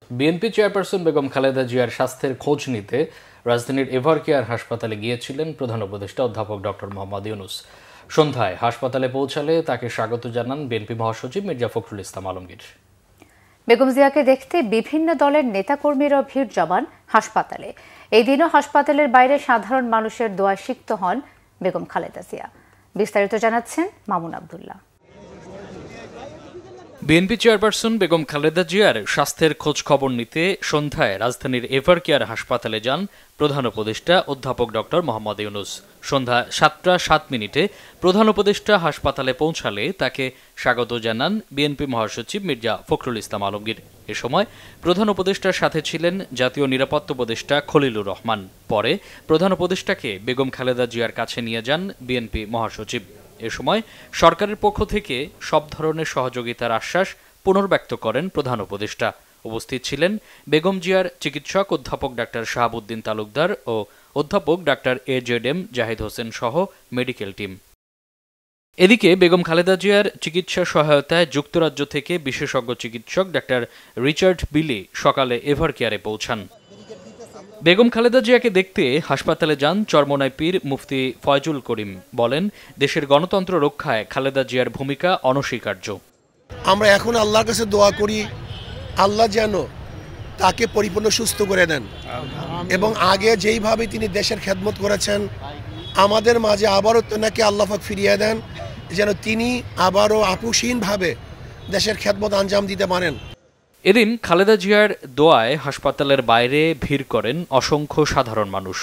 BNP chairperson Begum Khaleda জিয়ার স্বাস্থ্যের খোঁজ নিতে রাজধানীর এভারকেয়ার হাসপাতালে গিয়েছিলেন প্রধান উপদেষ্টা অধ্যাপক ডক্টর মোহাম্মদ ইউনূস। সন্ধ্যায় হাসপাতালে পৌঁছালে তাকে স্বাগত জানান বিএনপি মহাসচিব মির্জা ফখরুল ইসলাম আলমগীর। বেগম জিয়াকে দেখতে বিভিন্ন দলের নেতাকর্মীরাও ভিড় জমান হাসপাতালে। এই দিনও হাসপাতালের বাইরে সাধারণ মানুষের দোয়ায় সিক্ত হন বেগম খালেদা জিয়া। বিস্তারিত জানাচ্ছেন মামুন আব্দুল্লাহ। বিএনপি চেয়ারপারসন বেগম খালেদা জিয়ার স্বাস্থ্যের খোঁজ খবর নিতে সন্ধ্যায় রাজধানীর এভারকেয়ার হাসপাতালে যান প্রধান উপদেষ্টা অধ্যাপক ডক্টর মোহাম্মদ ইউনূস। সন্ধ্যা 7টা 7 প্রধান উপদেষ্টা হাসপাতালে পৌঁছালে তাকে স্বাগত জানান বিএনপি মহাসচিব মির্জা ফখরুল ইসলাম আলমগীর। এ সময় প্রধান উপদেষ্টার সাথে ছিলেন জাতীয় নিরাপত্তা উপদেষ্টা খলিলুর রহমান। পরে প্রধান উপদেষ্টাকে বেগম খালেদা জিয়ার কাছে নিয়ে যান বিএনপি মহাসচিব। এ সময় সরকারের পক্ষ থেকে সব ধরনের সহযোগিতার আশ্বাস পুনর্ব্যক্ত করেন প্রধান উপদেষ্টা। উপস্থিত ছিলেন বেগম জিয়ার চিকিৎসক অধ্যাপক ডাক্তার শাহাবুদ্দিন তালুকদার ও অধ্যাপক ডাক্তার AJM জাহিদ হোসেন সহ মেডিকেল টিম। এদিকে বেগম খালেদা জিয়ার চিকিৎসা সহায়তায় যুক্তরাজ্য থেকে বিশেষজ্ঞ চিকিৎসক ডাক্তার রিচার্ড বিলি সকালে এভারকেয়ারে পৌঁছান। বেগম খালেদা জিয়াকে দেখতে হাসপাতালে যান চরমোনাই পীর মুফতি ফয়জুল করিম। বলেন, দেশের গণতন্ত্র রক্ষায় খালেদা জিয়ার ভূমিকা অনস্বীকার্য। আমরা এখন আল্লাহর কাছে দোয়া করি, আল্লাহ যেন তাকে পরিপূর্ণ সুস্থ করে দেন এবং আগে যেইভাবে তিনি দেশের খেদমত করেছেন আমাদের মাঝে আবারও তেনাকে আল্লাহ পাক ফিরিয়ে দেন, যেন তিনি আবারও আপুসীনভাবে দেশের খেদমত আঞ্জাম দিতে পারেন। এদিন খালেদা জিয়ার দোয়ায় হাসপাতালের বাইরে ভিড় করেন অসংখ্য সাধারণ মানুষ।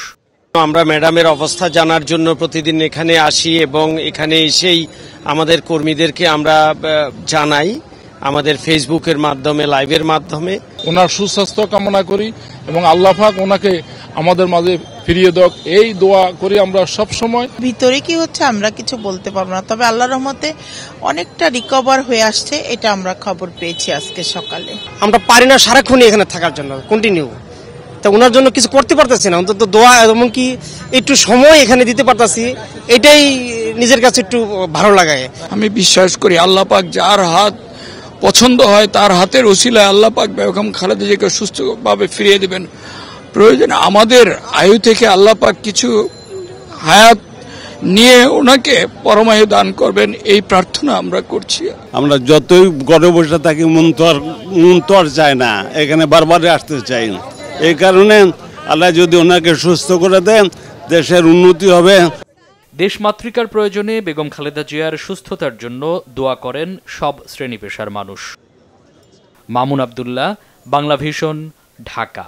আমরা ম্যাডামের অবস্থা জানার জন্য প্রতিদিন এখানে আসি এবং এখানে এসেই আমাদের কর্মীদেরকে আমরা জানাই আমাদের ফেসবুকের মাধ্যমে, লাইভের মাধ্যমে। ওনার সুস্বাস্থ্য কামনা করি এবং আল্লাহ পাক ওনাকে আমাদের মাঝে ফিরিয়ে দেক, এই দোয়া করি আমরা সব সময়। ভিতরে কি হচ্ছে আমরা কিছু বলতে পারবো না, তবে আল্লাহর রহমতে অনেকটা রিকভার হয়ে আসছে, এটা আমরা খবর পেয়েছি আজকে সকালে। আমরা পারি না সারাক্ষণই এখানে থাকার জন্য কন্টিনিউ, তা ওনার জন্য কিছু করতে পারতেছি না, অন্তত দোয়া এমনকি একটু সময় এখানে দিতে পারতাছি, এটাই নিজের কাছে একটু ভালো লাগায়। আমি বিশ্বাস করি আল্লাহ পাক যার হাত পছন্দ হয় তার হাতের ওসিলায় আল্লাহ পাক বেগম খালেদা জিয়াকে সুস্থভাবে ফিরিয়ে দেবেন। প্রয়োজনে আমাদের আয়ু থেকে আল্লাহ পাক কিছু হায়াত নিয়ে ওনাকে পরমায়ু দান করবেন, এই প্রার্থনা আমরা করছি। আমরা যতই ঘরে বসে থাকি মন তো আর চায় না, এখানে বারবার আসতে চাই। এই কারণে আল্লাহ যদি ওনাকে সুস্থ করে দেন দেশের উন্নতি হবে। দেশমাতৃকার প্রয়োজনে বেগম খালেদা জিয়ার সুস্থতার জন্য দোয়া করেন সব শ্রেণী পেশার মানুষ। মামুন আব্দুল্লাহ, বাংলা ভিশন, ঢাকা।